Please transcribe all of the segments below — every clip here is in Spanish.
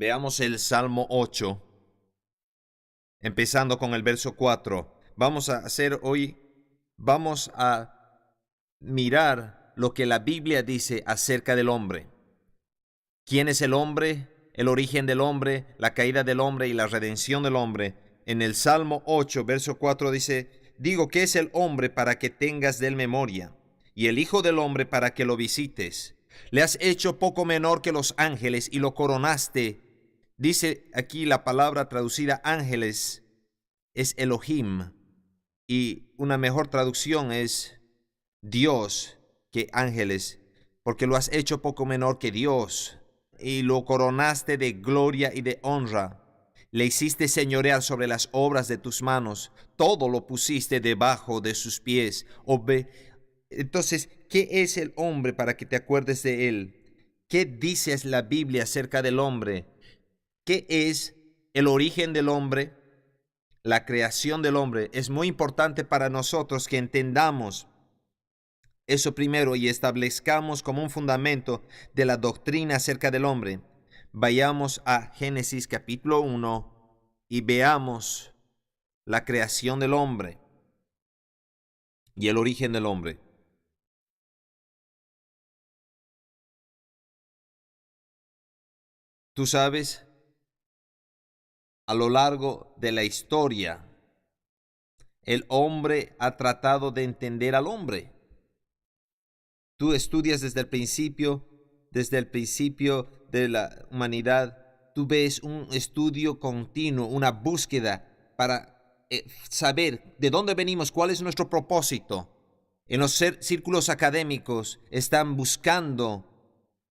Veamos el Salmo 8, empezando con el verso 4. Vamos a mirar lo que la Biblia dice acerca del hombre. ¿Quién es el hombre? El origen del hombre, la caída del hombre y la redención del hombre. En el Salmo 8, verso 4 dice: Digo, ¿qué es el hombre para que tengas de él memoria? Y el hijo del hombre para que lo visites. Le has hecho poco menor que los ángeles y lo coronaste. Dice aquí la palabra traducida ángeles es Elohim, y una mejor traducción es Dios que ángeles, porque lo has hecho poco menor que Dios, y lo coronaste de gloria y de honra. Le hiciste señorear sobre las obras de tus manos, todo lo pusiste debajo de sus pies. Entonces, ¿qué es el hombre para que te acuerdes de él? ¿Qué dice la Biblia acerca del hombre? ¿Qué es el origen del hombre? La creación del hombre. Es muy importante para nosotros que entendamos eso primero y establezcamos como un fundamento de la doctrina acerca del hombre. Vayamos a Génesis capítulo 1 y veamos la creación del hombre y el origen del hombre. Tú sabes, a lo largo de la historia, el hombre ha tratado de entender al hombre. Tú estudias desde el principio de la humanidad, tú ves un estudio continuo, una búsqueda para saber de dónde venimos, cuál es nuestro propósito. En los círculos académicos están buscando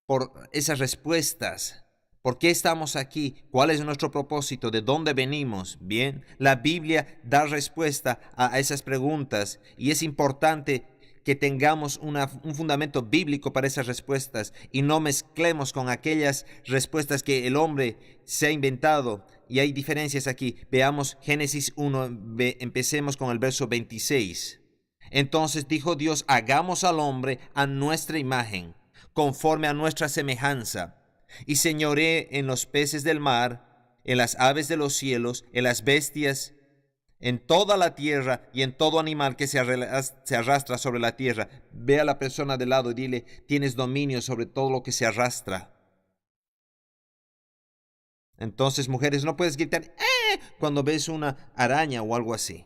por esas respuestas. ¿Por qué estamos aquí? ¿Cuál es nuestro propósito? ¿De dónde venimos? Bien, la Biblia da respuesta a esas preguntas y es importante que tengamos un fundamento bíblico para esas respuestas y no mezclemos con aquellas respuestas que el hombre se ha inventado. Y hay diferencias aquí. Veamos Génesis 1, empecemos con el verso 26. Entonces dijo Dios: hagamos al hombre a nuestra imagen, conforme a nuestra semejanza, y señoree en los peces del mar, en las aves de los cielos, en las bestias, en toda la tierra y en todo animal que se arrastra sobre la tierra. Ve a la persona de lado y dile: tienes dominio sobre todo lo que se arrastra. Entonces, mujeres, no puedes gritar cuando ves una araña o algo así.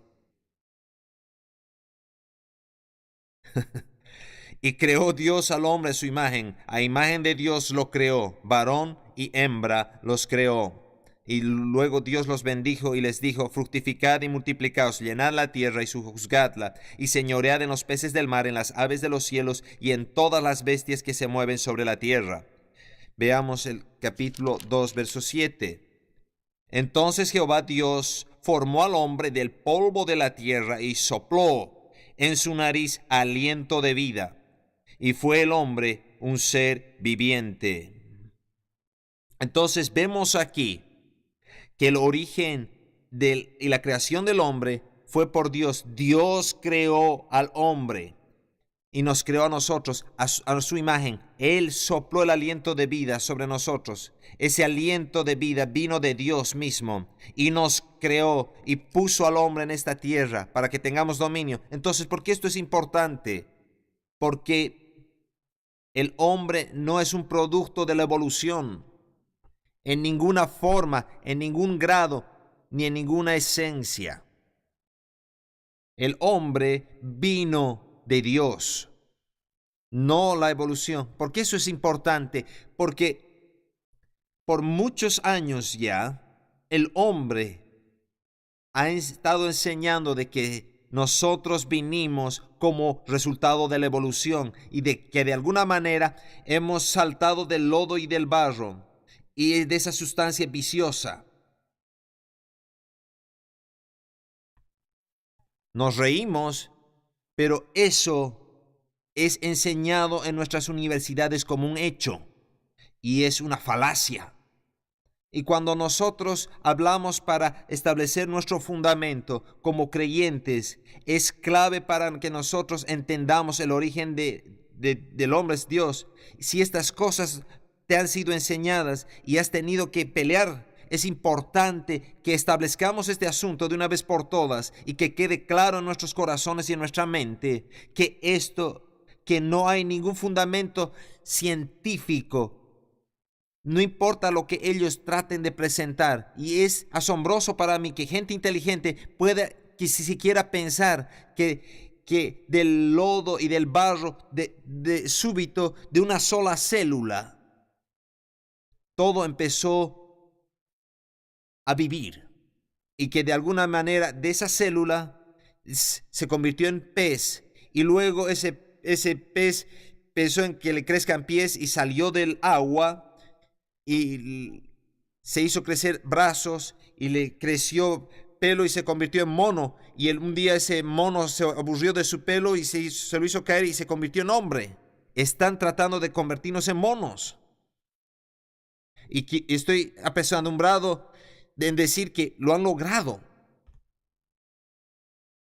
Y creó Dios al hombre a su imagen, a imagen de Dios lo creó, varón y hembra los creó. Y luego Dios los bendijo y les dijo: fructificad y multiplicaos, llenad la tierra y sojuzgadla, y señoread en los peces del mar, en las aves de los cielos y en todas las bestias que se mueven sobre la tierra. Veamos el capítulo 2, verso 7. Entonces Jehová Dios formó al hombre del polvo de la tierra y sopló en su nariz aliento de vida, y fue el hombre un ser viviente. Entonces vemos aquí que el origen y la creación del hombre fue por Dios. Dios creó al hombre y nos creó a nosotros a su imagen. Él sopló el aliento de vida sobre nosotros. Ese aliento de vida vino de Dios mismo y nos creó y puso al hombre en esta tierra para que tengamos dominio. Entonces, ¿por qué esto es importante? Porque el hombre no es un producto de la evolución en ninguna forma, en ningún grado, ni en ninguna esencia. El hombre vino de Dios, no la evolución. ¿Por qué eso es importante? Porque por muchos años ya, el hombre ha estado enseñando de que nosotros vinimos como resultado de la evolución y de que de alguna manera hemos saltado del lodo y del barro y de esa sustancia viciosa. Nos reímos, pero eso es enseñado en nuestras universidades como un hecho y es una falacia. Y cuando nosotros hablamos para establecer nuestro fundamento como creyentes, es clave para que nosotros entendamos el origen del hombre es Dios. Si estas cosas te han sido enseñadas y has tenido que pelear. Es importante que establezcamos este asunto de una vez por todas y que quede claro en nuestros corazones y en nuestra mente que no hay ningún fundamento científico. No importa lo que ellos traten de presentar. Y es asombroso para mí que gente inteligente pueda que si siquiera pensar que del lodo y del barro de súbito de una sola célula todo empezó a vivir, y que de alguna manera de esa célula se convirtió en pez, y luego ese pez pensó en que le crezcan pies y salió del agua y se hizo crecer brazos y le creció pelo y se convirtió en mono, y un día ese mono se aburrió de su pelo y se lo hizo caer y se convirtió en hombre. Están tratando de convertirnos en monos. Y estoy apesadumbrado en decir que lo han logrado.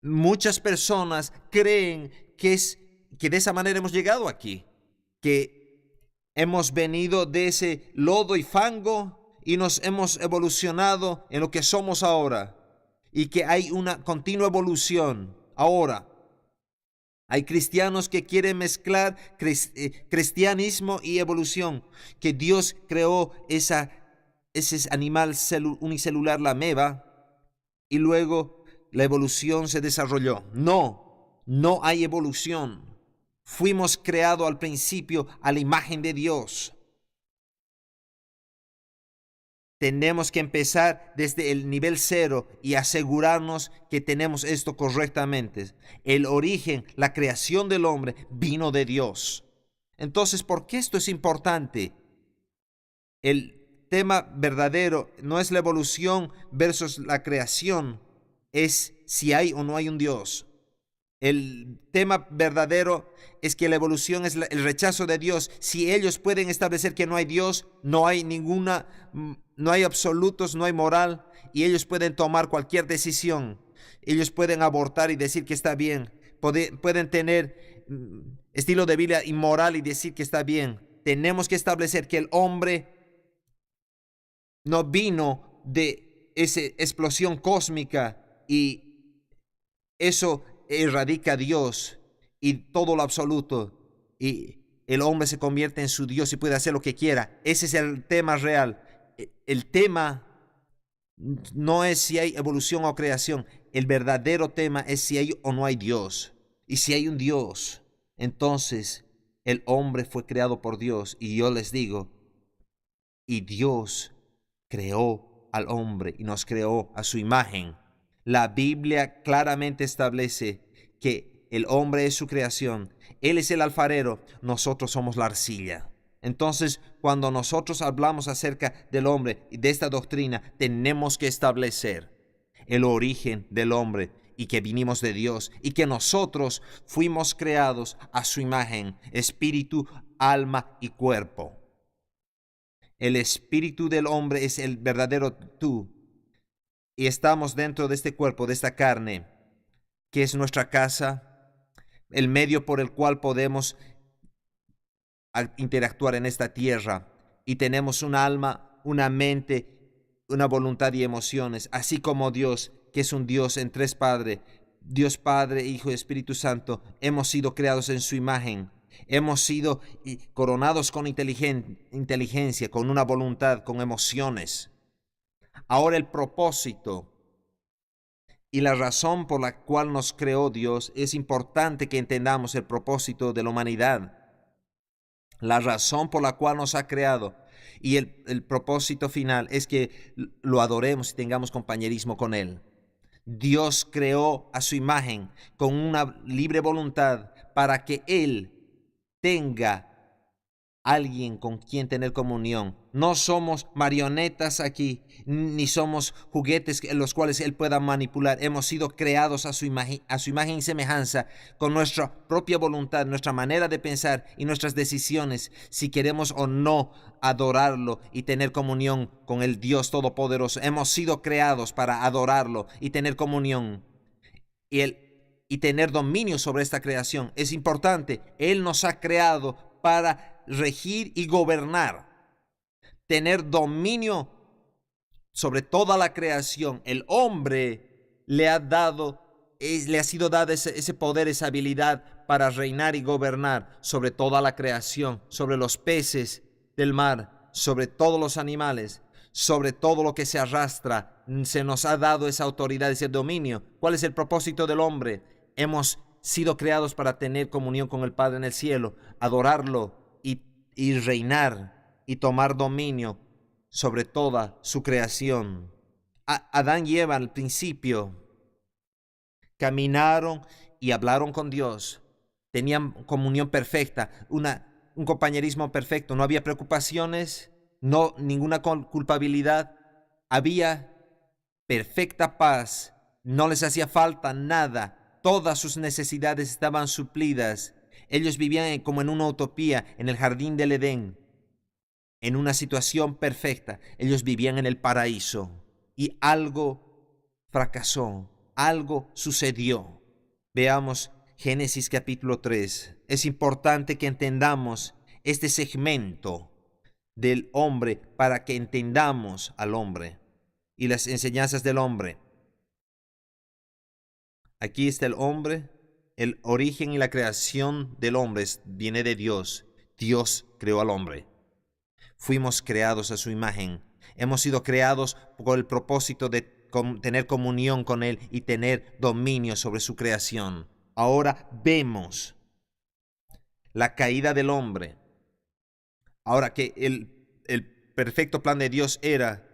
Muchas personas creen que de esa manera hemos llegado aquí, que hemos venido de ese lodo y fango y nos hemos evolucionado en lo que somos ahora, y que hay una continua evolución. Ahora, hay cristianos que quieren mezclar cristianismo y evolución, que Dios creó ese animal unicelular, la ameba, y luego la evolución se desarrolló. No hay evolución. Fuimos creados al principio a la imagen de Dios. Tenemos que empezar desde el nivel cero y asegurarnos que tenemos esto correctamente. El origen, la creación del hombre vino de Dios. Entonces, ¿por qué esto es importante? El tema verdadero no es la evolución versus la creación, es si hay o no hay un Dios. El tema verdadero es que la evolución es el rechazo de Dios. Si ellos pueden establecer que no hay Dios, no hay absolutos, no hay moral, y ellos pueden tomar cualquier decisión. Ellos pueden abortar y decir que está bien. Pueden tener estilo de vida inmoral y decir que está bien. Tenemos que establecer que el hombre no vino de esa explosión cósmica y eso erradica a Dios y todo lo absoluto, y el hombre se convierte en su Dios y puede hacer lo que quiera. Ese es el tema real. El tema no es si hay evolución o creación. El verdadero tema es si hay o no hay Dios. Y si hay un Dios, entonces el hombre fue creado por Dios. Y yo les digo, y Dios creó al hombre y nos creó a su imagen. La Biblia claramente establece que el hombre es su creación. Él es el alfarero, nosotros somos la arcilla. Entonces, cuando nosotros hablamos acerca del hombre y de esta doctrina, tenemos que establecer el origen del hombre y que vinimos de Dios y que nosotros fuimos creados a su imagen, espíritu, alma y cuerpo. El espíritu del hombre es el verdadero tú. Y estamos dentro de este cuerpo, de esta carne, que es nuestra casa, el medio por el cual podemos interactuar en esta tierra. Y tenemos un alma, una mente, una voluntad y emociones, así como Dios, que es un Dios en tres Padre, Dios Padre, Hijo y Espíritu Santo. Hemos sido creados en su imagen. Hemos sido coronados con inteligencia, con una voluntad, con emociones. Ahora el propósito y la razón por la cual nos creó Dios, es importante que entendamos el propósito de la humanidad. La razón por la cual nos ha creado y el propósito final es que lo adoremos y tengamos compañerismo con Él. Dios creó a su imagen con una libre voluntad para que Él tenga alguien con quien tener comunión. No somos marionetas aquí, ni somos juguetes en los cuales Él pueda manipular. Hemos sido creados a su imagen y semejanza, con nuestra propia voluntad, nuestra manera de pensar y nuestras decisiones, si queremos o no adorarlo y tener comunión con el Dios Todopoderoso. Hemos sido creados para adorarlo y tener comunión y tener dominio sobre esta creación. Es importante. Él nos ha creado para regir y gobernar. tener dominio sobre toda la creación. El hombre le ha sido dado ese poder, esa habilidad para reinar y gobernar sobre toda la creación, sobre los peces del mar, sobre todos los animales, sobre todo lo que se arrastra. Se nos ha dado esa autoridad, ese dominio. ¿Cuál es el propósito del hombre? Hemos sido creados para tener comunión con el Padre en el cielo, adorarlo y reinar y tomar dominio sobre toda su creación. Adán y Eva al principio caminaron y hablaron con Dios. Tenían comunión perfecta, un compañerismo perfecto. No había preocupaciones, no ninguna culpabilidad. Había perfecta paz. No les hacía falta nada. Todas sus necesidades estaban suplidas. Ellos vivían como en una utopía, en el jardín del Edén, en una situación perfecta. Ellos vivían en el paraíso y algo fracasó, algo sucedió. Veamos Génesis capítulo 3. Es importante que entendamos este segmento del hombre para que entendamos al hombre y las enseñanzas del hombre. Aquí está el hombre. El origen y la creación del hombre viene de Dios. Dios creó al hombre. Fuimos creados a su imagen. Hemos sido creados con el propósito de tener comunión con Él y tener dominio sobre su creación. Ahora vemos la caída del hombre. Ahora que el perfecto plan de Dios era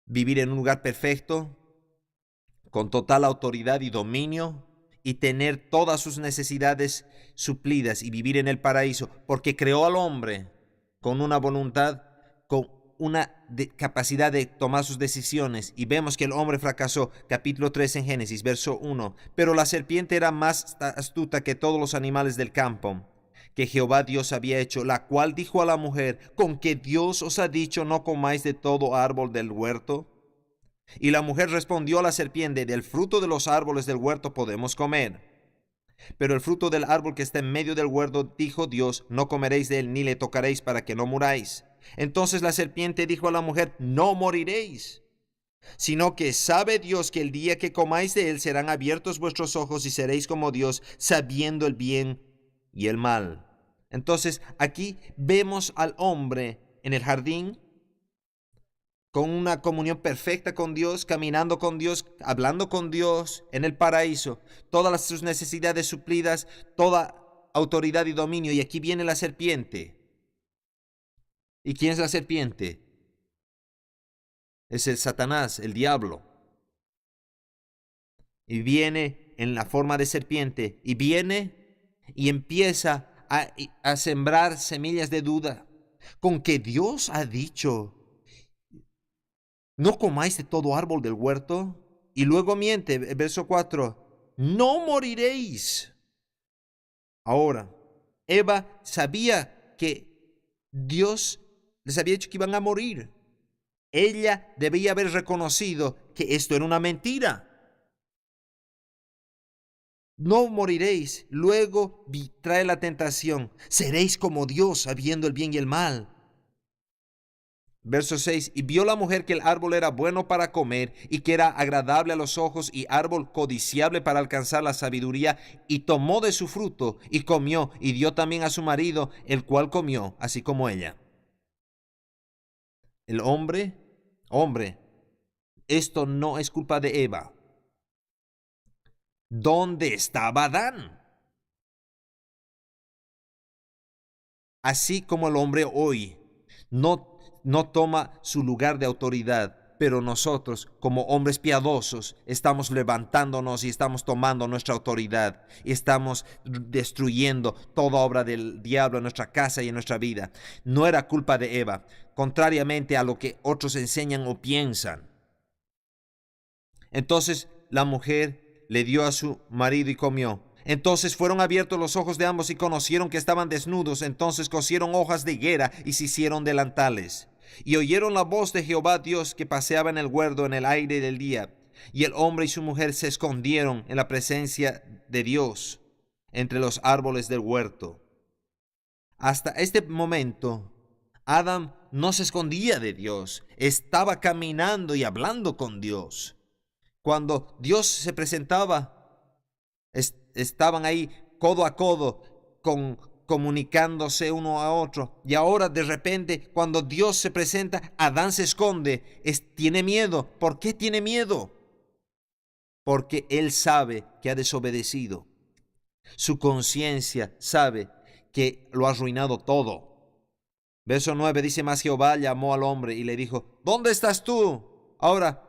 vivir en un lugar perfecto, con total autoridad y dominio, y tener todas sus necesidades suplidas y vivir en el paraíso, porque creó al hombre con una voluntad, con una capacidad de tomar sus decisiones. Y vemos que el hombre fracasó. Capítulo 3 en Génesis, verso 1. Pero la serpiente era más astuta que todos los animales del campo que Jehová Dios había hecho, la cual dijo a la mujer: ¿con que Dios os ha dicho no comáis de todo árbol del huerto? Y la mujer respondió a la serpiente: del fruto de los árboles del huerto podemos comer, pero el fruto del árbol que está en medio del huerto, dijo Dios, no comeréis de él ni le tocaréis para que no muráis. Entonces la serpiente dijo a la mujer: no moriréis, sino que sabe Dios que el día que comáis de él serán abiertos vuestros ojos y seréis como Dios, sabiendo el bien y el mal. Entonces aquí vemos al hombre en el jardín con una comunión perfecta con Dios, caminando con Dios, hablando con Dios en el paraíso, todas sus necesidades suplidas, toda autoridad y dominio. Y aquí viene la serpiente. ¿Y quién es la serpiente? Es el Satanás, el diablo. Y viene en la forma de serpiente, y viene y empieza a sembrar semillas de duda. Con que Dios ha dicho: no comáis de todo árbol del huerto. Y luego miente, verso 4, no moriréis. Ahora, Eva sabía que Dios les había dicho que iban a morir. Ella debía haber reconocido que esto era una mentira. No moriréis. Luego trae la tentación: seréis como Dios, sabiendo el bien y el mal. Verso 6, y vio la mujer que el árbol era bueno para comer y que era agradable a los ojos y árbol codiciable para alcanzar la sabiduría, y tomó de su fruto y comió y dio también a su marido, el cual comió así como ella. El hombre, esto no es culpa de Eva. ¿Dónde estaba Adán? Así como el hombre hoy no toma su lugar de autoridad, pero nosotros, como hombres piadosos, estamos levantándonos y estamos tomando nuestra autoridad y estamos destruyendo toda obra del diablo en nuestra casa y en nuestra vida. No era culpa de Eva, contrariamente a lo que otros enseñan o piensan. Entonces la mujer le dio a su marido y comió. Entonces fueron abiertos los ojos de ambos y conocieron que estaban desnudos. Entonces cosieron hojas de higuera y se hicieron delantales. Y oyeron la voz de Jehová Dios que paseaba en el huerto en el aire del día. Y el hombre y su mujer se escondieron en la presencia de Dios entre los árboles del huerto. Hasta este momento, Adán no se escondía de Dios, estaba caminando y hablando con Dios. Cuando Dios se presentaba, estaban ahí codo a codo, comunicándose uno a otro. Y ahora de repente, cuando Dios se presenta, Adán se esconde, tiene miedo. ¿Por qué tiene miedo? Porque él sabe que ha desobedecido. Su conciencia sabe que lo ha arruinado todo. Verso 9 dice: Mas Jehová llamó al hombre y le dijo: ¿Dónde estás tú? Ahora,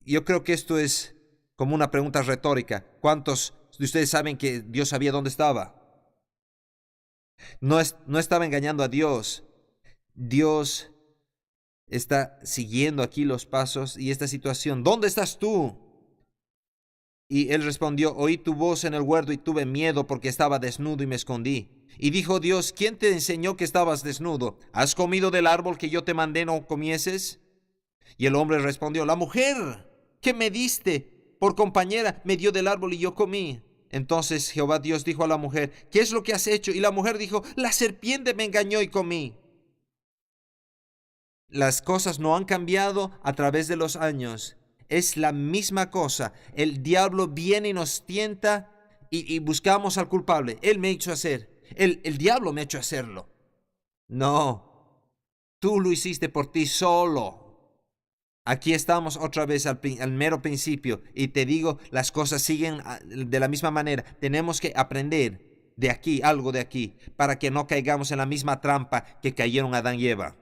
yo creo que esto es como una pregunta retórica. ¿Cuántos de ustedes saben que Dios sabía dónde estaba? No estaba engañando a Dios. Dios está siguiendo aquí los pasos y esta situación. ¿Dónde estás tú? Y él respondió: Oí tu voz en el huerto y tuve miedo porque estaba desnudo y me escondí. Y dijo Dios: ¿Quién te enseñó que estabas desnudo? ¿Has comido del árbol que yo te mandé no comieses? Y el hombre respondió: La mujer que me diste por compañera me dio del árbol y yo comí. Entonces Jehová Dios dijo a la mujer: ¿Qué es lo que has hecho? Y la mujer dijo: La serpiente me engañó y comí. Las cosas no han cambiado a través de los años. Es la misma cosa. El diablo viene y nos tienta y buscamos al culpable. Él me ha hecho hacer. El diablo me ha hecho hacerlo. No, tú lo hiciste por ti solo. Aquí estamos otra vez al mero principio y te digo, las cosas siguen de la misma manera. Tenemos que aprender de aquí, algo de aquí, para que no caigamos en la misma trampa que cayeron Adán y Eva.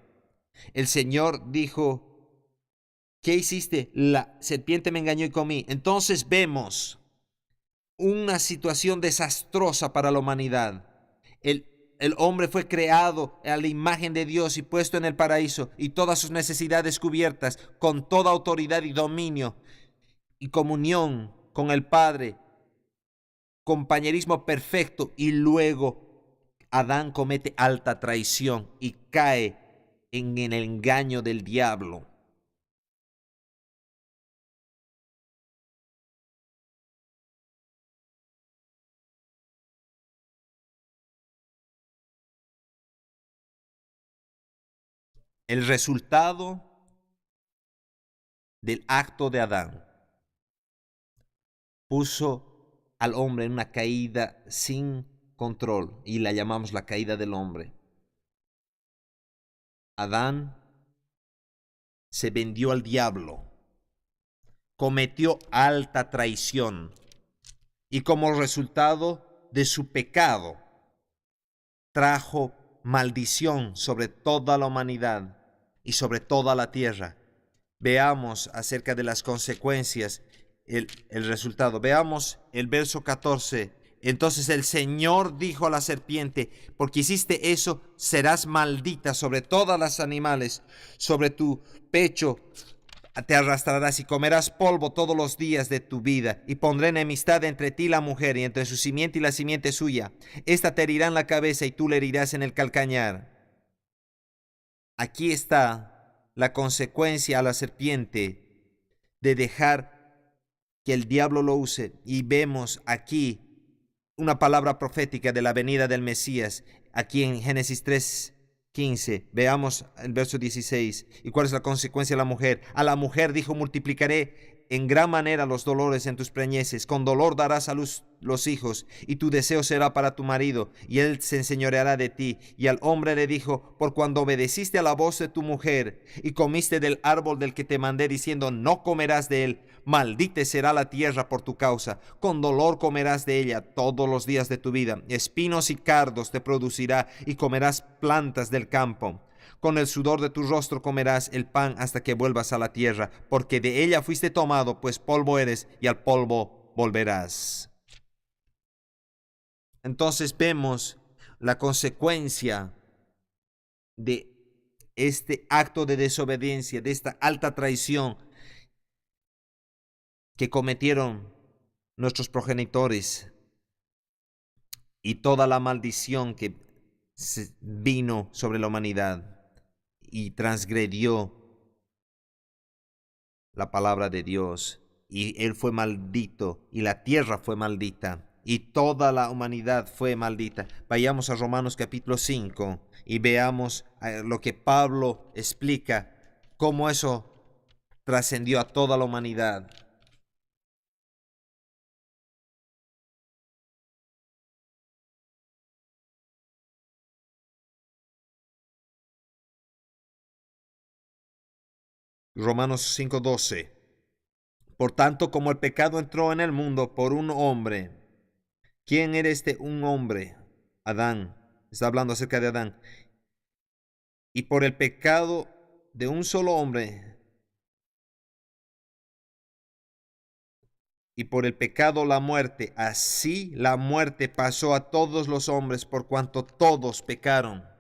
El Señor dijo: ¿Qué hiciste? La serpiente me engañó y comí. Entonces vemos una situación desastrosa para la humanidad. El hombre fue creado a la imagen de Dios y puesto en el paraíso, y todas sus necesidades cubiertas, con toda autoridad y dominio y comunión con el Padre, compañerismo perfecto, y luego Adán comete alta traición y cae en el engaño del diablo. El resultado del acto de Adán puso al hombre en una caída sin control y la llamamos la caída del hombre. Adán se vendió al diablo, cometió alta traición y como resultado de su pecado trajo maldición sobre toda la humanidad y sobre toda la tierra. Veamos acerca de las consecuencias, el resultado. Veamos el verso 14. Entonces el Señor dijo a la serpiente: porque hiciste eso, serás maldita sobre todas las animales, sobre tu pecho te arrastrarás y comerás polvo todos los días de tu vida, y pondré enemistad entre ti y la mujer, y entre su simiente y la simiente suya. Esta te herirá en la cabeza y tú le herirás en el calcañar. Aquí está la consecuencia a la serpiente de dejar que el diablo lo use. Y vemos aquí una palabra profética de la venida del Mesías, aquí en Génesis 3:15. Veamos el verso 16. ¿Y cuál es la consecuencia a la mujer? A la mujer dijo: multiplicaré en gran manera los dolores en tus preñeces. Con dolor darás a luz los hijos, y tu deseo será para tu marido, y él se enseñoreará de ti. Y al hombre le dijo: por cuando obedeciste a la voz de tu mujer, y comiste del árbol del que te mandé, diciendo: no comerás de él, maldita será la tierra por tu causa. Con dolor comerás de ella todos los días de tu vida. Espinos y cardos te producirá, y comerás plantas del campo. Con el sudor de tu rostro comerás el pan hasta que vuelvas a la tierra, porque de ella fuiste tomado, pues polvo eres, y al polvo volverás. Entonces vemos la consecuencia de este acto de desobediencia, de esta alta traición que cometieron nuestros progenitores, y toda la maldición que vino sobre la humanidad y transgredió la palabra de Dios, y él fue maldito y la tierra fue maldita. y toda la humanidad fue maldita. Vayamos a Romanos capítulo 5 y veamos lo que Pablo explica, cómo eso trascendió a toda la humanidad. Romanos 5:12. Por tanto, como el pecado entró en el mundo por un hombre. ¿Quién era este un hombre? Adán. Está hablando acerca de Adán. Y por el pecado de un solo hombre, y por el pecado la muerte, así la muerte pasó a todos los hombres por cuanto todos pecaron.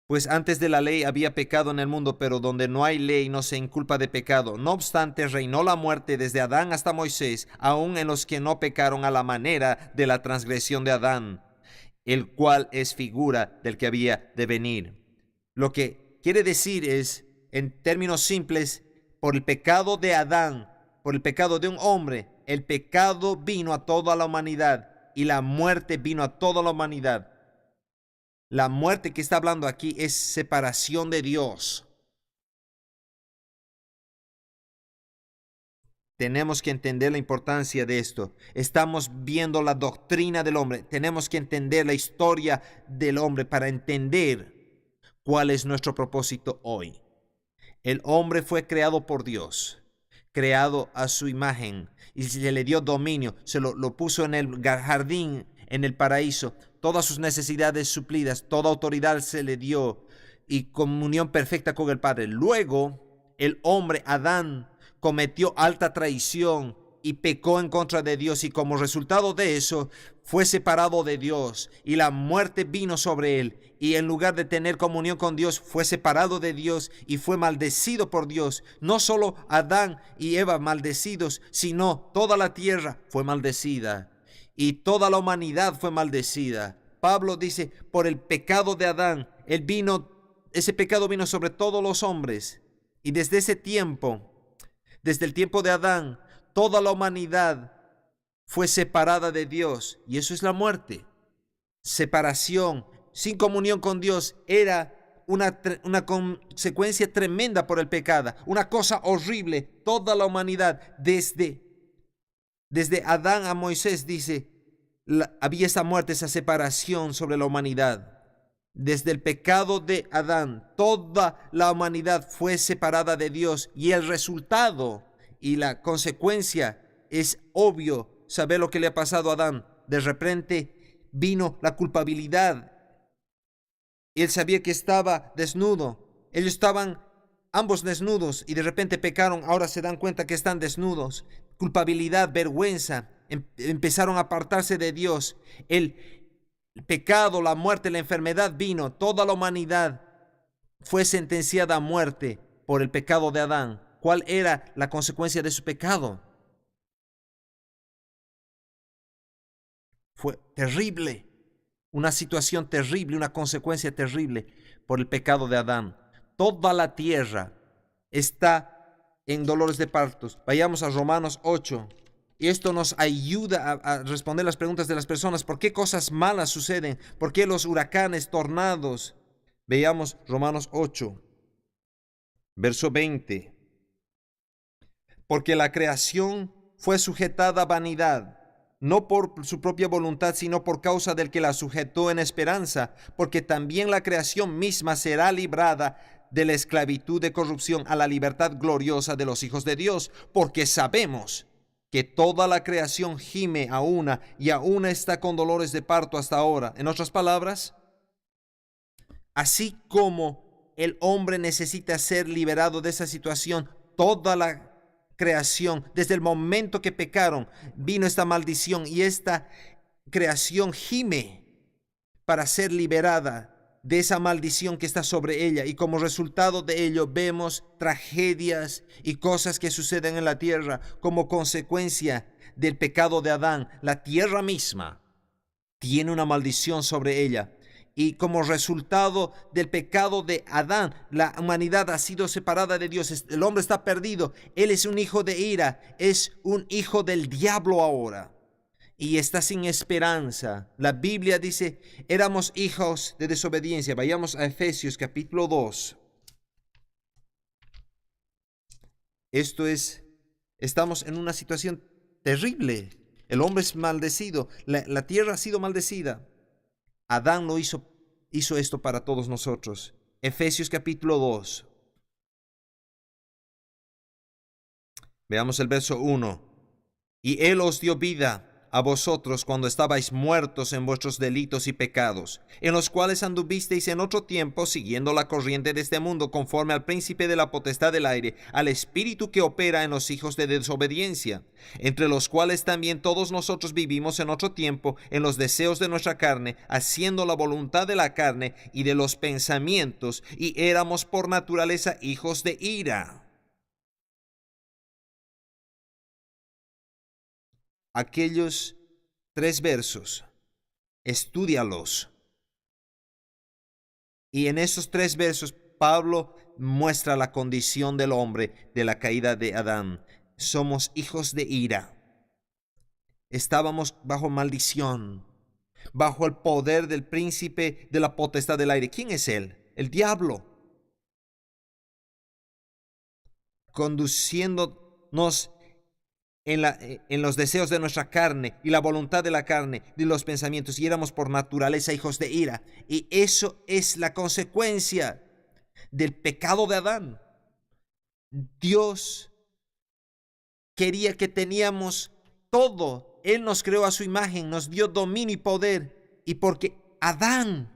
Pues antes de la ley había pecado en el mundo, pero donde no hay ley no se inculpa de pecado. No obstante, reinó la muerte desde Adán hasta Moisés, aun en los que no pecaron a la manera de la transgresión de Adán, el cual es figura del que había de venir. Lo que quiere decir es, en términos simples, por el pecado de Adán, por el pecado de un hombre, el pecado vino a toda la humanidad y la muerte vino a toda la humanidad. La muerte que está hablando aquí es separación de Dios. Tenemos que entender la importancia de esto. Estamos viendo la doctrina del hombre. Tenemos que entender la historia del hombre para entender cuál es nuestro propósito hoy. El hombre fue creado por Dios, creado a su imagen, y se le dio dominio, se lo puso en el jardín, en el paraíso, todas sus necesidades suplidas, toda autoridad se le dio y comunión perfecta con el Padre. Luego, el hombre, Adán, cometió alta traición y pecó en contra de Dios, y como resultado de eso fue separado de Dios y la muerte vino sobre él, y en lugar de tener comunión con Dios fue separado de Dios y fue maldecido por Dios. No solo Adán y Eva maldecidos, sino toda la tierra fue maldecida y toda la humanidad fue maldecida. Pablo dice, por el pecado de Adán, ese pecado vino sobre todos los hombres, y desde ese tiempo, desde el tiempo de Adán, toda la humanidad fue separada de Dios, y eso es la muerte. Separación, sin comunión con Dios, era una consecuencia tremenda por el pecado, una cosa horrible. Toda la humanidad, desde Adán a Moisés, dice, había esa muerte, esa separación sobre la humanidad. Desde el pecado de Adán, toda la humanidad fue separada de Dios, y el resultado y la consecuencia es obvio. Saber lo que le ha pasado a Adán. De repente vino la culpabilidad. Él sabía que estaba desnudo. Ellos estaban ambos desnudos y de repente pecaron. Ahora se dan cuenta que están desnudos. Culpabilidad, vergüenza. Empezaron a apartarse de Dios. El pecado, la muerte, la enfermedad vino. Toda la humanidad fue sentenciada a muerte por el pecado de Adán. ¿Cuál era la consecuencia de su pecado? Fue terrible, una situación terrible, una consecuencia terrible por el pecado de Adán. Toda la tierra está en dolores de partos. Vayamos a Romanos 8. Y esto nos ayuda a responder las preguntas de las personas. ¿Por qué cosas malas suceden? ¿Por qué los huracanes, tornados? Veamos Romanos 8, verso 20. Porque la creación fue sujetada a vanidad, no por su propia voluntad, sino por causa del que la sujetó en esperanza, porque también la creación misma será librada de la esclavitud de corrupción a la libertad gloriosa de los hijos de Dios, porque sabemos que toda la creación gime a una y a una está con dolores de parto hasta ahora. En otras palabras, así como el hombre necesita ser liberado de esa situación, toda la creación, desde el momento que pecaron, vino esta maldición y esta creación gime para ser liberada de esa maldición que está sobre ella, y como resultado de ello vemos tragedias y cosas que suceden en la tierra como consecuencia del pecado de Adán. La tierra misma tiene una maldición sobre ella. Y como resultado del pecado de Adán, la humanidad ha sido separada de Dios. El hombre está perdido. Él es un hijo de ira. Es un hijo del diablo ahora. y está sin esperanza. La Biblia dice, éramos hijos de desobediencia. Vayamos a Efesios capítulo 2. Estamos en una situación terrible. El hombre es maldecido. La tierra ha sido maldecida. Adán lo hizo esto para todos nosotros. Efesios capítulo 2. Veamos el verso 1. Y Él os dio vida a vosotros cuando estabais muertos en vuestros delitos y pecados, en los cuales anduvisteis en otro tiempo, siguiendo la corriente de este mundo, conforme al príncipe de la potestad del aire, al espíritu que opera en los hijos de desobediencia, entre los cuales también todos nosotros vivimos en otro tiempo, en los deseos de nuestra carne, haciendo la voluntad de la carne y de los pensamientos, y éramos por naturaleza hijos de ira. Aquellos 3 versos, estúdialos. Y en esos 3 versos, Pablo muestra la condición del hombre de la caída de Adán. Somos hijos de ira. Estábamos bajo maldición, bajo el poder del príncipe de la potestad del aire. ¿Quién es él? El diablo. Conduciéndonos en los deseos de nuestra carne y la voluntad de la carne, de los pensamientos, y éramos por naturaleza hijos de ira. Y eso es la consecuencia del pecado de Adán. Dios quería que teníamos todo. Él nos creó a su imagen, nos dio dominio y poder. Y porque Adán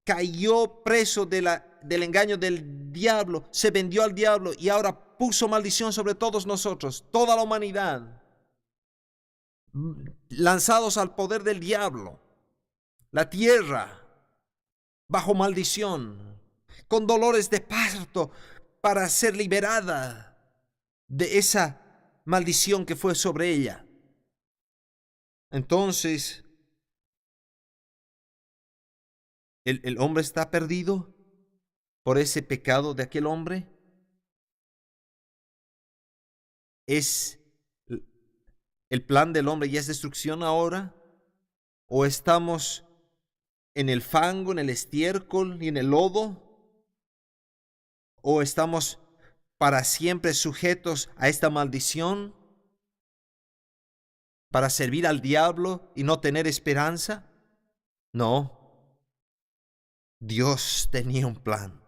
cayó preso del engaño del diablo, se vendió al diablo y ahora puso maldición sobre todos nosotros, toda la humanidad, lanzados al poder del diablo, la tierra bajo maldición, con dolores de parto para ser liberada de esa maldición que fue sobre ella. Entonces, ¿el hombre está perdido por ese pecado de aquel hombre? ¿Es el plan del hombre y es destrucción ahora? ¿O estamos en el fango, en el estiércol y en el lodo? ¿O estamos para siempre sujetos a esta maldición para servir al diablo y no tener esperanza? No. Dios tenía un plan.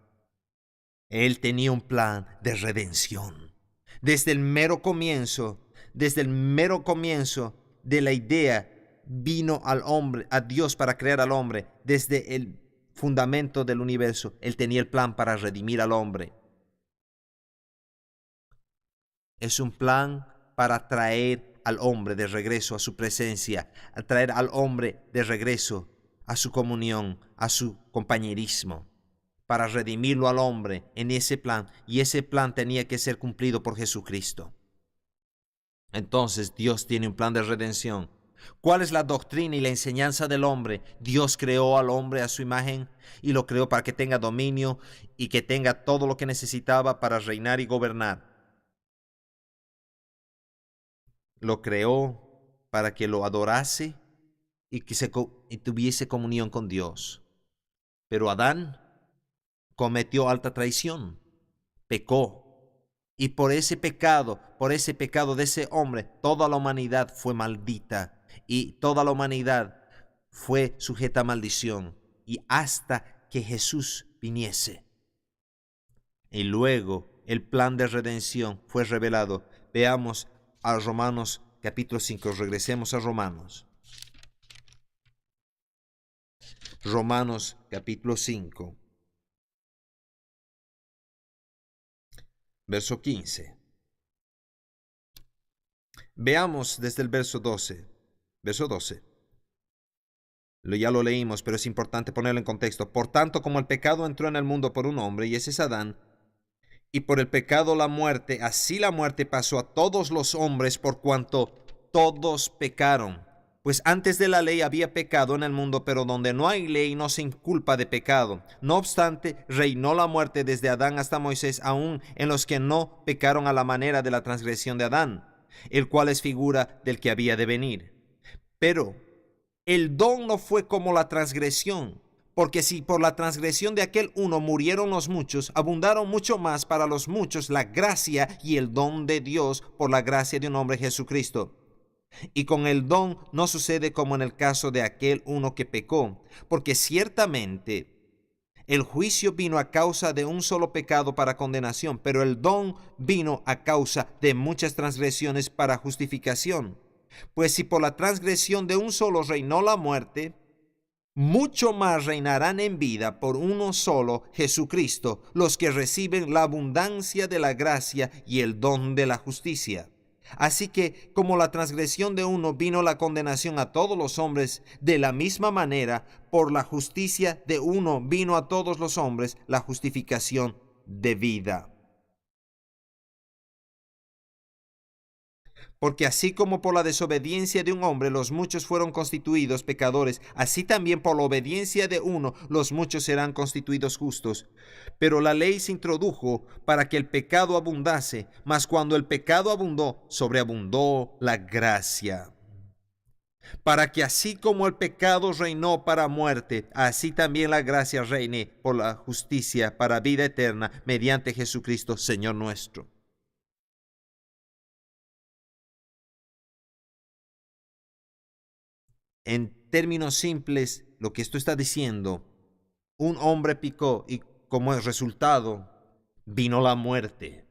Él tenía un plan de redención. Desde el mero comienzo de la idea, vino al hombre, a Dios para crear al hombre. Desde el fundamento del universo, Él tenía el plan para redimir al hombre. Es un plan para traer al hombre de regreso a su presencia, a traer al hombre de regreso a su comunión, a su compañerismo, para redimirlo al hombre en ese plan, y ese plan tenía que ser cumplido por Jesucristo. Entonces Dios tiene un plan de redención. ¿Cuál es la doctrina y la enseñanza del hombre? Dios creó al hombre a su imagen y lo creó para que tenga dominio y que tenga todo lo que necesitaba para reinar y gobernar. Lo creó para que lo adorase y tuviese comunión con Dios. Pero Adán cometió alta traición, pecó. Y por ese pecado de ese hombre, toda la humanidad fue maldita y toda la humanidad fue sujeta a maldición, y hasta que Jesús viniese. Y luego el plan de redención fue revelado. Veamos a Romanos capítulo 5, regresemos a Romanos. Romanos capítulo 5. Verso 15. Veamos desde el verso 12. Verso 12. Ya lo leímos, pero es importante ponerlo en contexto. Por tanto, como el pecado entró en el mundo por un hombre, y ese es Adán, y por el pecado la muerte, así la muerte pasó a todos los hombres por cuanto todos pecaron. Pues antes de la ley había pecado en el mundo, pero donde no hay ley no se inculpa de pecado. No obstante, reinó la muerte desde Adán hasta Moisés, aún en los que no pecaron a la manera de la transgresión de Adán, el cual es figura del que había de venir. Pero el don no fue como la transgresión, porque si por la transgresión de aquel uno murieron los muchos, abundaron mucho más para los muchos la gracia y el don de Dios por la gracia de un hombre Jesucristo. Y con el don no sucede como en el caso de aquel uno que pecó, porque ciertamente el juicio vino a causa de un solo pecado para condenación, pero el don vino a causa de muchas transgresiones para justificación. Pues si por la transgresión de un solo reinó la muerte, mucho más reinarán en vida por uno solo, Jesucristo, los que reciben la abundancia de la gracia y el don de la justicia. Así que, como la transgresión de uno vino la condenación a todos los hombres, de la misma manera, por la justicia de uno vino a todos los hombres la justificación de vida. Porque así como por la desobediencia de un hombre los muchos fueron constituidos pecadores, así también por la obediencia de uno los muchos serán constituidos justos. Pero la ley se introdujo para que el pecado abundase, mas cuando el pecado abundó, sobreabundó la gracia. Para que así como el pecado reinó para muerte, así también la gracia reine por la justicia para vida eterna mediante Jesucristo, Señor nuestro. En términos simples, lo que esto está diciendo, un hombre pecó y como resultado vino la muerte,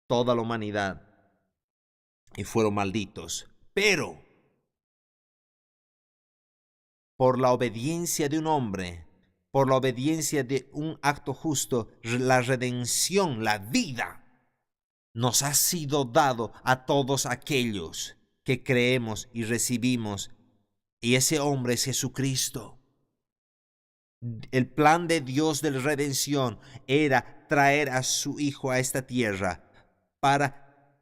toda la humanidad, y fueron malditos. Pero por la obediencia de un hombre, por la obediencia de un acto justo, la redención, la vida, nos ha sido dado a todos aquellos que creemos y recibimos. Y ese hombre es Jesucristo. El plan de Dios de la redención era traer a su Hijo a esta tierra para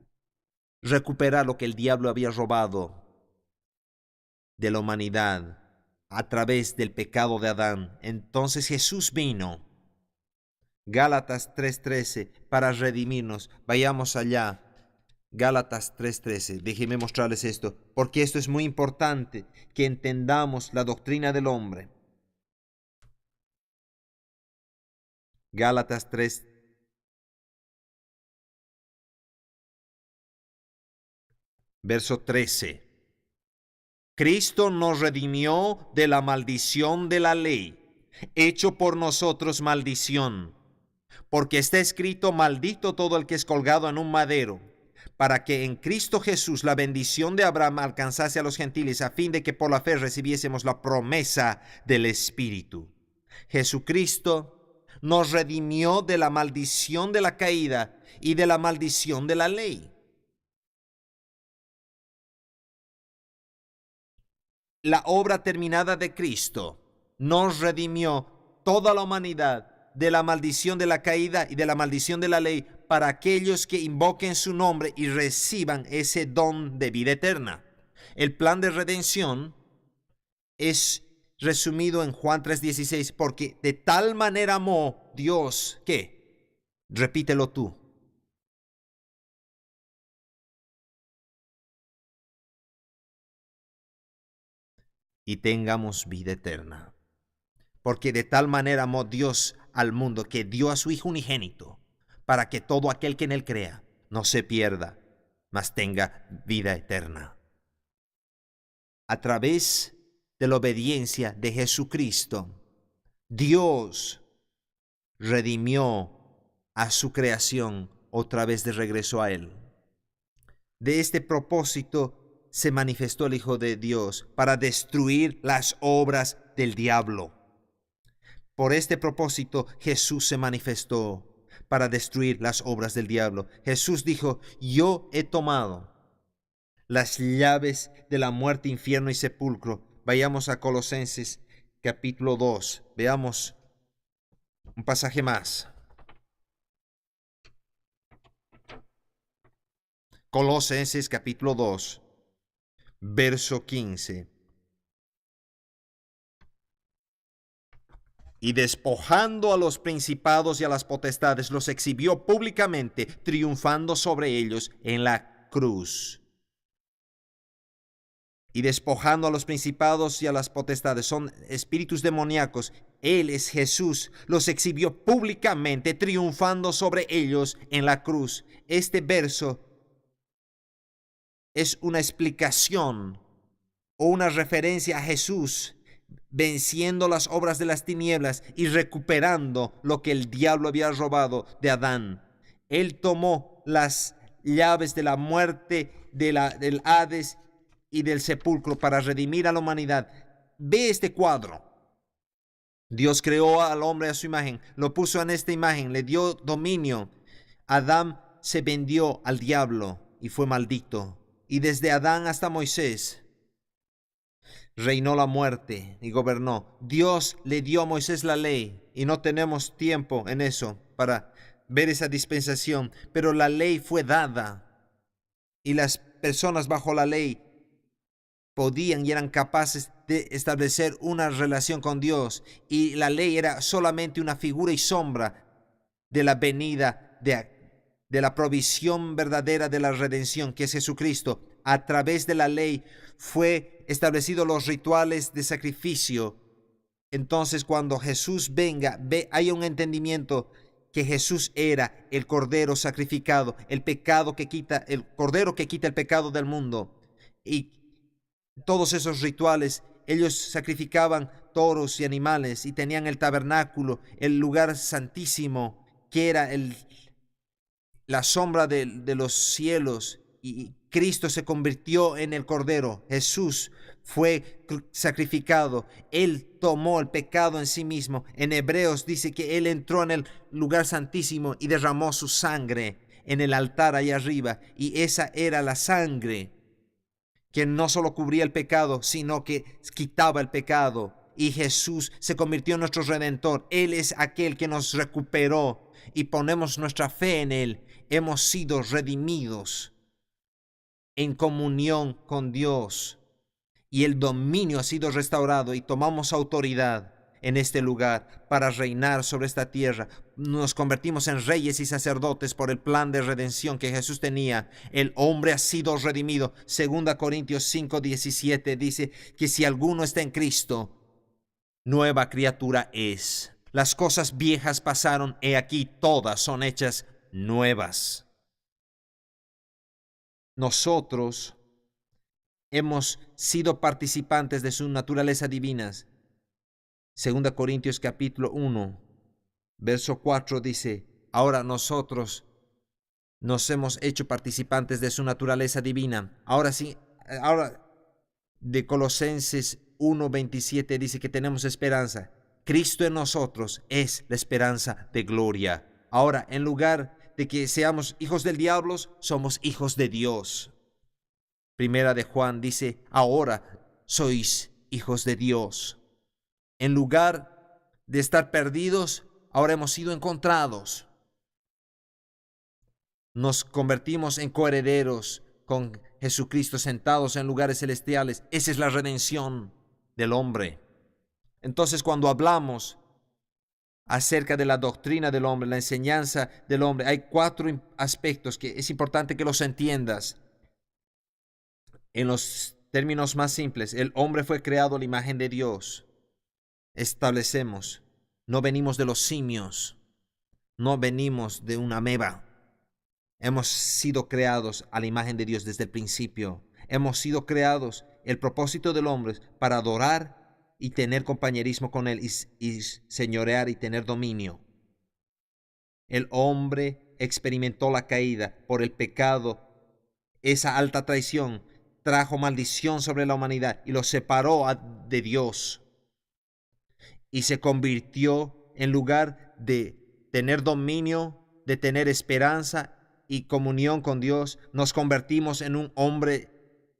recuperar lo que el diablo había robado de la humanidad a través del pecado de Adán. Entonces Jesús vino, Gálatas 3:13, para redimirnos. Vayamos allá. Gálatas 3:13. Déjenme mostrarles esto, porque esto es muy importante, que entendamos la doctrina del hombre. Gálatas 3, verso 13. Cristo nos redimió de la maldición de la ley, hecho por nosotros maldición, porque está escrito: maldito todo el que es colgado en un madero, para que en Cristo Jesús la bendición de Abraham alcanzase a los gentiles, a fin de que por la fe recibiésemos la promesa del Espíritu. Jesucristo nos redimió de la maldición de la caída y de la maldición de la ley. La obra terminada de Cristo nos redimió toda la humanidad de la maldición de la caída y de la maldición de la ley para aquellos que invoquen su nombre y reciban ese don de vida eterna. El plan de redención es resumido en Juan 3:16, porque de tal manera amó Dios que, repítelo tú, y tengamos vida eterna. Porque de tal manera amó Dios al mundo que dio a su Hijo unigénito, para que todo aquel que en él crea no se pierda, mas tenga vida eterna. A través de la obediencia de Jesucristo, Dios redimió a su creación otra vez de regreso a él. De este propósito se manifestó el Hijo de Dios, para destruir las obras del diablo. Por este propósito Jesús se manifestó, para destruir las obras del diablo. Jesús dijo: yo he tomado las llaves de la muerte, infierno y sepulcro. Vayamos a Colosenses capítulo 2. Veamos un pasaje más. Colosenses capítulo 2, verso 15. Y despojando a los principados y a las potestades, los exhibió públicamente, triunfando sobre ellos en la cruz. y despojando a los principados y a las potestades. Son espíritus demoníacos. Él es Jesús. Los exhibió públicamente, triunfando sobre ellos en la cruz. Este verso es una explicación o una referencia a Jesús venciendo las obras de las tinieblas y recuperando lo que el diablo había robado de Adán. Él tomó las llaves de la muerte, del Hades y del sepulcro para redimir a la humanidad. Ve este cuadro. Dios creó al hombre a su imagen, lo puso en esta imagen, le dio dominio. Adán se vendió al diablo y fue maldito. Y desde Adán hasta Moisés reinó la muerte y gobernó. Dios le dio a Moisés la ley y no tenemos tiempo en eso para ver esa dispensación, pero la ley fue dada y las personas bajo la ley podían y eran capaces de establecer una relación con Dios, y la ley era solamente una figura y sombra de la venida de la provisión verdadera de la redención, que es Jesucristo. A través de la ley fue establecidos los rituales de sacrificio. Entonces, cuando Jesús venga, hay un entendimiento que Jesús era el Cordero sacrificado, el Cordero que quita el pecado del mundo. Y todos esos rituales, ellos sacrificaban toros y animales y tenían el tabernáculo, el lugar santísimo, que era la sombra de los cielos, y Cristo se convirtió en el Cordero. Jesús fue sacrificado. Él tomó el pecado en sí mismo. En Hebreos dice que Él entró en el lugar santísimo y derramó su sangre en el altar allá arriba. Y esa era la sangre que no solo cubría el pecado, sino que quitaba el pecado. Y Jesús se convirtió en nuestro Redentor. Él es aquel que nos recuperó, y ponemos nuestra fe en Él. Hemos sido redimidos en comunión con Dios, y el dominio ha sido restaurado, y tomamos autoridad en este lugar para reinar sobre esta tierra. Nos convertimos en reyes y sacerdotes por el plan de redención que Jesús tenía. El hombre ha sido redimido. 2 Corintios 5:17 dice que si alguno está en Cristo, nueva criatura es. Las cosas viejas pasaron, he aquí todas son hechas nuevas. Nosotros hemos sido participantes de su naturaleza divina. 2 Corintios capítulo 1, verso 4 dice: ahora nosotros nos hemos hecho participantes de su naturaleza divina. Ahora sí, ahora de Colosenses 1:27 dice que tenemos esperanza. Cristo en nosotros es la esperanza de gloria. Ahora, en lugar de que seamos hijos del diablo, somos hijos de Dios. Primera de Juan dice: ahora sois hijos de Dios. En lugar de estar perdidos, ahora hemos sido encontrados. Nos convertimos en coherederos con Jesucristo, sentados en lugares celestiales. Esa es la redención del hombre. Entonces, cuando hablamos acerca de la doctrina del hombre, la enseñanza del hombre, hay 4 aspectos que es importante que los entiendas. En los términos más simples, el hombre fue creado a la imagen de Dios. Establecemos, no venimos de los simios, no venimos de una ameba. Hemos sido creados a la imagen de Dios desde el principio. Hemos sido creados, el propósito del hombre es para adorar y tener compañerismo con Él, y señorear y tener dominio. El hombre experimentó la caída por el pecado. Esa alta traición trajo maldición sobre la humanidad y los separó de Dios. Y se convirtió, en lugar de tener dominio, de tener esperanza y comunión con Dios, nos convertimos en un hombre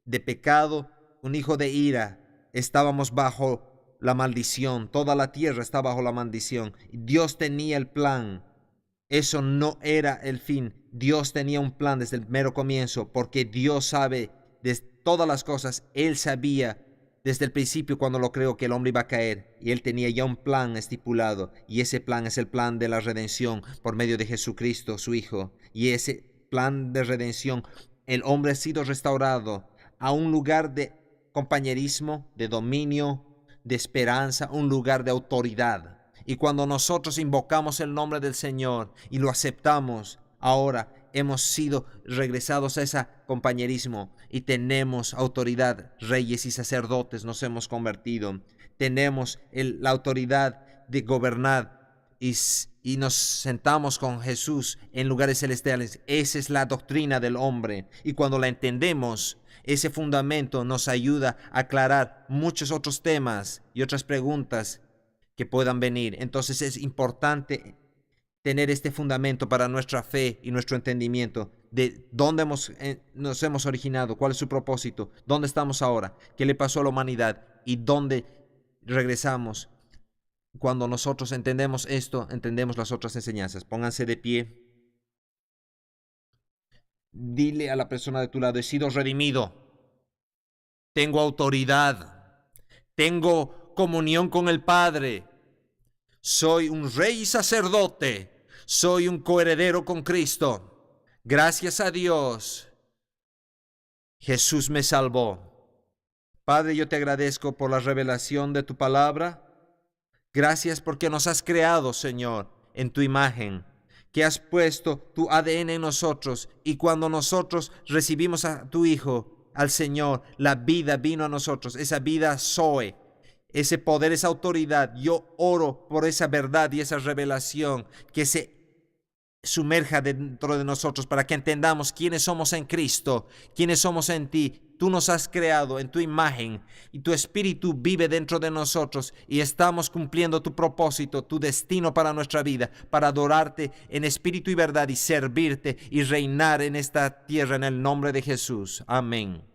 de pecado, un hijo de ira. Estábamos bajo la maldición, toda la tierra está bajo la maldición. Dios tenía el plan. Eso no era el fin. Dios tenía un plan desde el mero comienzo, porque Dios sabe de todas las cosas. Él sabía desde el principio, cuando lo creó, que el hombre iba a caer, y Él tenía ya un plan estipulado, y ese plan es el plan de la redención por medio de Jesucristo, su Hijo. Y ese plan de redención, el hombre ha sido restaurado a un lugar de compañerismo, de dominio, de esperanza, un lugar de autoridad. Y cuando nosotros invocamos el nombre del Señor y lo aceptamos, ahora hemos sido regresados a ese compañerismo y tenemos autoridad. Reyes y sacerdotes nos hemos convertido. Tenemos la autoridad de gobernar y nos sentamos con Jesús en lugares celestiales. Esa es la doctrina del hombre. Y cuando la entendemos, ese fundamento nos ayuda a aclarar muchos otros temas y otras preguntas que puedan venir. Entonces es importante tener este fundamento para nuestra fe y nuestro entendimiento de dónde nos hemos originado, cuál es su propósito, dónde estamos ahora, qué le pasó a la humanidad y dónde regresamos. Cuando nosotros entendemos esto, entendemos las otras enseñanzas. Pónganse de pie. Dile a la persona de tu lado: he sido redimido. Tengo autoridad. Tengo comunión con el Padre. Soy un rey y sacerdote. Soy un coheredero con Cristo. Gracias a Dios, Jesús me salvó. Padre, yo te agradezco por la revelación de tu palabra. Gracias porque nos has creado, Señor, en tu imagen, que has puesto tu ADN en nosotros, y cuando nosotros recibimos a tu Hijo, al Señor, la vida vino a nosotros, esa vida Zoe, ese poder, esa autoridad. Yo oro por esa verdad y esa revelación que se sumerja dentro de nosotros para que entendamos quiénes somos en Cristo, quiénes somos en ti. Tú nos has creado en tu imagen y tu espíritu vive dentro de nosotros y estamos cumpliendo tu propósito, tu destino para nuestra vida, para adorarte en espíritu y verdad y servirte y reinar en esta tierra en el nombre de Jesús. Amén.